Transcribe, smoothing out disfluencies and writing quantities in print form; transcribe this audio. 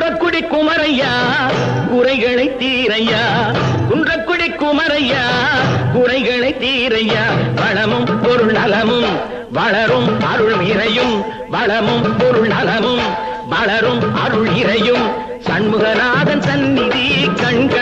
குன்றக்குடி குமரையா குறைகளை தீரையா குன்றக்குடி குமரையா குறைகளை தீரையா வளமும் பொருள் நலமும் வளரும் அருள் இறையும் வளமும் பொருள் நலமும் வளரும் அருள் இறையும் சண்முகநாதன் சந்நிதி கண்கள்